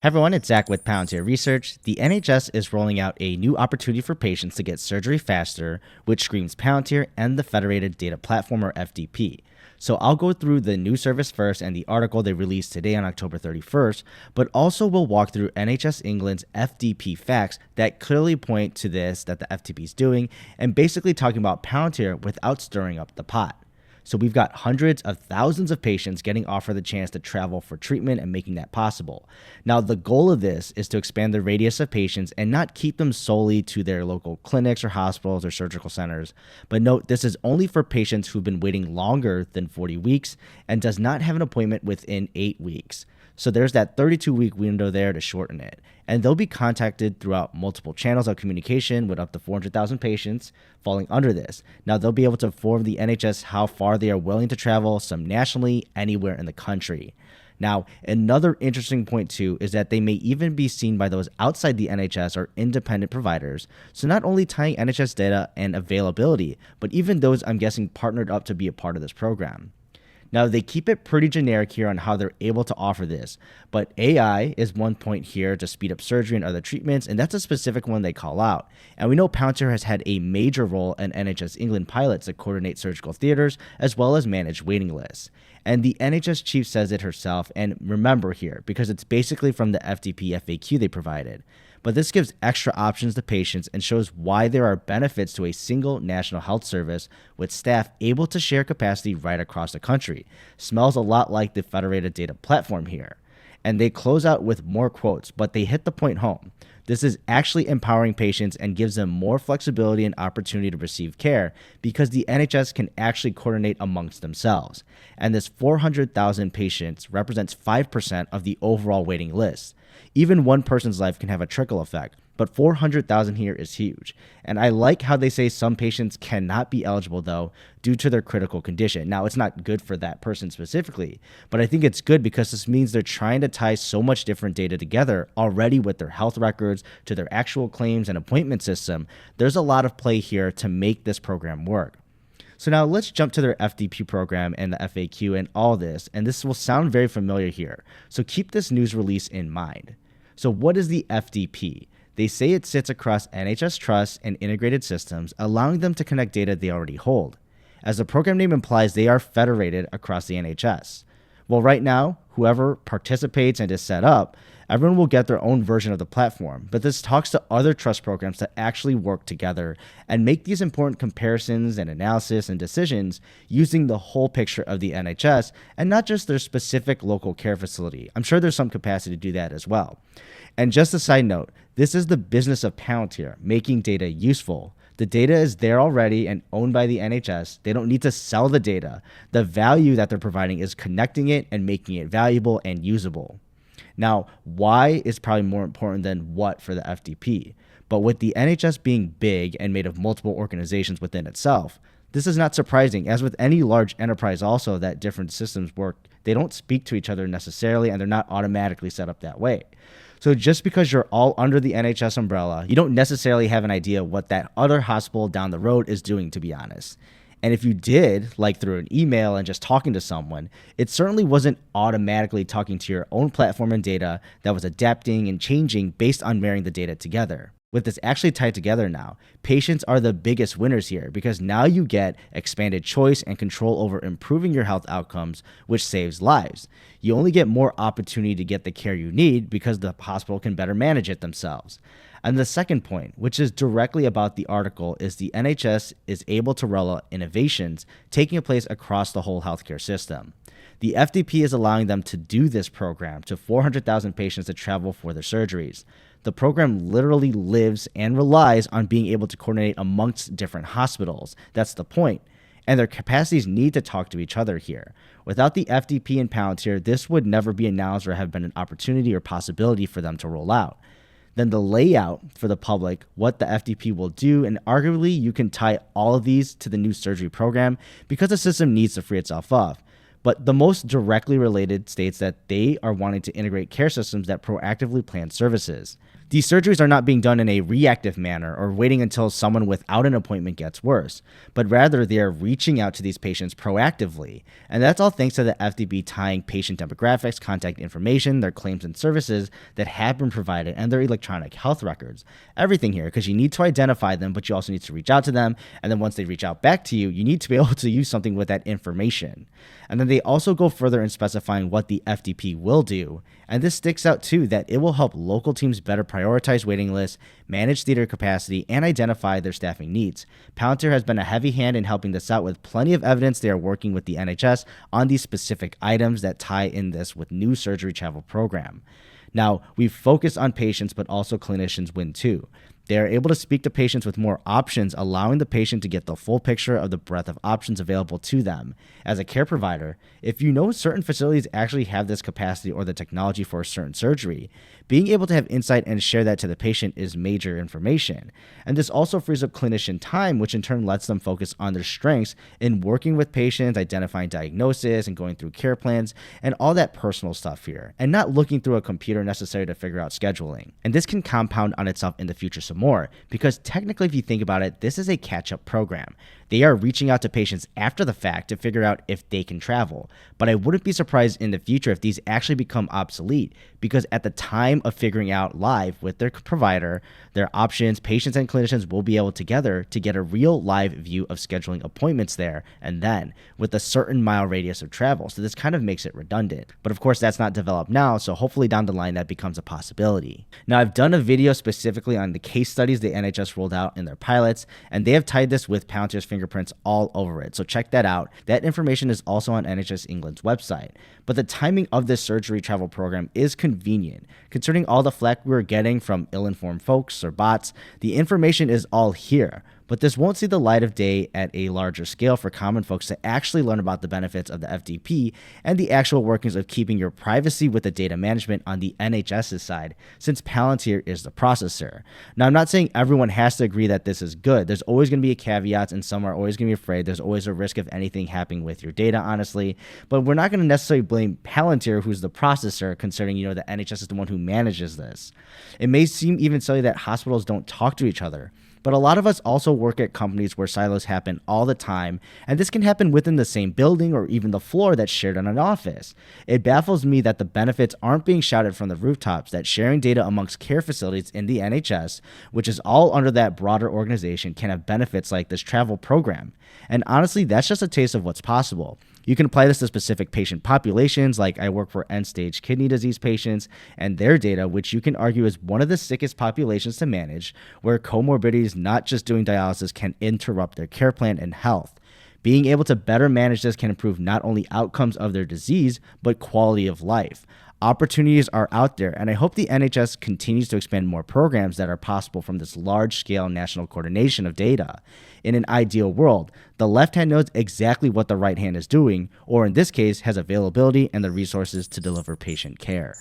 Hey everyone, it's Zach with Palantir Research. The NHS is rolling out a new opportunity for patients to get surgery faster, which screams Palantir and the Federated Data Platform, or FDP. So I'll go through the new service first and the article they released today on October 31st, but also we'll walk through NHS England's FDP facts that clearly point to this that the FDP is doing, and basically talking about Palantir without stirring up the pot. So we've got hundreds of thousands of patients getting offered the chance to travel for treatment and making that possible. Now, the goal of this is to expand the radius of patients and not keep them solely to their local clinics or hospitals or surgical centers. But note, this is only for patients who've been waiting longer than 40 weeks and does not have an appointment within 8 weeks. So there's that 32-week window there to shorten it. And they'll be contacted throughout multiple channels of communication with up to 400,000 patients falling under this. Now, they'll be able to inform the NHS how far they are willing to travel, some nationally, anywhere in the country. Now, another interesting point too is that they may even be seen by those outside the NHS or independent providers. So not only tying NHS data and availability, but even those I'm guessing partnered up to be a part of this program. Now, they keep it pretty generic here on how they're able to offer this, but AI is one point here to speed up surgery and other treatments, and that's a specific one they call out. And we know Palantir has had a major role in NHS England pilots that coordinate surgical theaters as well as manage waiting lists. And the NHS chief says it herself, and remember here, because it's basically from the FDP FAQ they provided. But this gives extra options to patients and shows why there are benefits to a single national health service with staff able to share capacity right across the country. Smells a lot like the Federated Data Platform here. And they close out with more quotes, but they hit the point home. This is actually empowering patients and gives them more flexibility and opportunity to receive care because the NHS can actually coordinate amongst themselves. And this 400,000 patients represents 5% of the overall waiting list. Even one person's life can have a trickle effect, but 400,000 here is huge. And I like how they say some patients cannot be eligible, though, due to their critical condition. Now, it's not good for that person specifically, but I think it's good because this means they're trying to tie so much different data together already with their health records to their actual claims and appointment system. There's a lot of play here to make this program work. So now let's jump to their FDP program and the FAQ and all this, and this will sound very familiar here. So keep this news release in mind. So what is the FDP? They say it sits across NHS trusts and integrated systems, allowing them to connect data they already hold. As the program name implies, they are federated across the NHS. Well, right now, whoever participates and is set up, everyone will get their own version of the platform, but this talks to other trust programs that actually work together and make these important comparisons and analysis and decisions using the whole picture of the NHS and not just their specific local care facility. I'm sure there's some capacity to do that as well. And just a side note, this is the business of Palantir, making data useful. The data is there already and owned by the NHS. They don't need to sell the data. The value that they're providing is connecting it and making it valuable and usable. Now, why is probably more important than what for the FDP. But with the NHS being big and made of multiple organizations within itself, this is not surprising. As with any large enterprise also that different systems work, they don't speak to each other necessarily and they're not automatically set up that way. So just because you're all under the NHS umbrella, you don't necessarily have an idea what that other hospital down the road is doing, to be honest. And if you did, like through an email and just talking to someone, it certainly wasn't automatically talking to your own platform and data that was adapting and changing based on marrying the data together. With this actually tied together now, patients are the biggest winners here because now you get expanded choice and control over improving your health outcomes, which saves lives. You only get more opportunity to get the care you need because the hospital can better manage it themselves. And the second point, which is directly about the article, is the NHS is able to roll out innovations taking place across the whole healthcare system. The FDP is allowing them to do this program to 400,000 patients to travel for their surgeries. The program literally lives and relies on being able to coordinate amongst different hospitals. That's the point. And their capacities need to talk to each other here. Without the FDP and Palantir, this would never be announced or have been an opportunity or possibility for them to roll out. Then the layout for the public, what the FDP will do, and arguably you can tie all of these to the new surgery program because the system needs to free itself up. But the most directly related states that they are wanting to integrate care systems that proactively plan services. These surgeries are not being done in a reactive manner or waiting until someone without an appointment gets worse, but rather they are reaching out to these patients proactively. And that's all thanks to the FDP tying patient demographics, contact information, their claims and services that have been provided, and their electronic health records. Everything here, because you need to identify them, but you also need to reach out to them. And then once they reach out back to you, you need to be able to use something with that information. And then they also go further in specifying what the FDP will do. And this sticks out too, that it will help local teams better prioritize waiting lists, manage theater capacity, and identify their staffing needs. Palantir has been a heavy hand in helping this out with plenty of evidence. They are working with the NHS on these specific items that tie in this with new surgery travel program. Now, we've focused on patients, but also clinicians win too. They are able to speak to patients with more options, allowing the patient to get the full picture of the breadth of options available to them. As a care provider, if you know certain facilities actually have this capacity or the technology for a certain surgery, being able to have insight and share that to the patient is major information. And this also frees up clinician time, which in turn lets them focus on their strengths in working with patients, identifying diagnosis, and going through care plans, and all that personal stuff here, and not looking through a computer necessary to figure out scheduling. And this can compound on itself in the future some more, because technically, if you think about it, this is a catch-up program. They are reaching out to patients after the fact to figure out if they can travel. But I wouldn't be surprised in the future if these actually become obsolete, because at the time of figuring out live with their provider, their options, patients and clinicians will be able together to get a real live view of scheduling appointments there, and then with a certain mile radius of travel. So this kind of makes it redundant. But of course, that's not developed now, so hopefully down the line that becomes a possibility. Now, I've done a video specifically on the case studies the NHS rolled out in their pilots, and they have tied this with Palantir's fingerprints all over it. So check that out. That information is also on NHS England's website. But the timing of this surgery travel program is convenient. Concerning all the flack we were getting from ill-informed folks or bots, the information is all here. But this won't see the light of day at a larger scale for common folks to actually learn about the benefits of the FDP and the actual workings of keeping your privacy with the data management on the NHS's side, since Palantir is the processor. Now, I'm not saying everyone has to agree that this is good. There's always going to be caveats, and some are always going to be afraid. There's always a risk of anything happening with your data, honestly. But we're not going to necessarily blame Palantir, who's the processor, considering, the NHS is the one who manages this. It may seem even silly that hospitals don't talk to each other, but a lot of us also work at companies where silos happen all the time, and this can happen within the same building or even the floor that's shared in an office. It baffles me that the benefits aren't being shouted from the rooftops, that sharing data amongst care facilities in the NHS, which is all under that broader organization, can have benefits like this travel program. And honestly, that's just a taste of what's possible. You can apply this to specific patient populations, like I work for end-stage kidney disease patients and their data, which you can argue is one of the sickest populations to manage, where comorbidities, not just doing dialysis, can interrupt their care plan and health. Being able to better manage this can improve not only outcomes of their disease, but quality of life. Opportunities are out there, and I hope the NHS continues to expand more programs that are possible from this large-scale national coordination of data. In an ideal world, the left hand knows exactly what the right hand is doing, or in this case, has availability and the resources to deliver patient care.